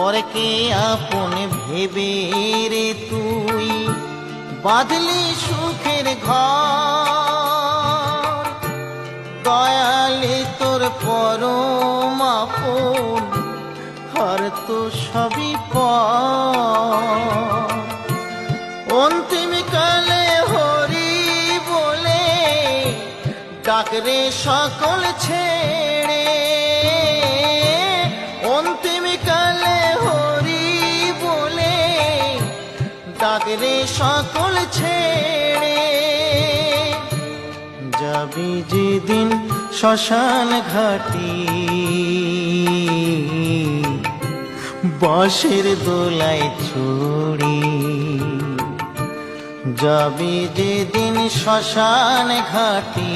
পরকে আপন ভেবে রে তুই বাঁধলি সুখের ঘর। দয়ালে তোর পরম আপন আর তো সবই পর। অন্তিম কালে হরি বলে ডাকরে সকল ছেড়ে। অন্তিম কালে হরি বলে ডাকরে সকল ছেড়ে। যাবি যেদিন শ্মশান ঘাটি বাঁশের দোলায় ছড়ি। যাবি যেদিন শ্মশান ঘাটি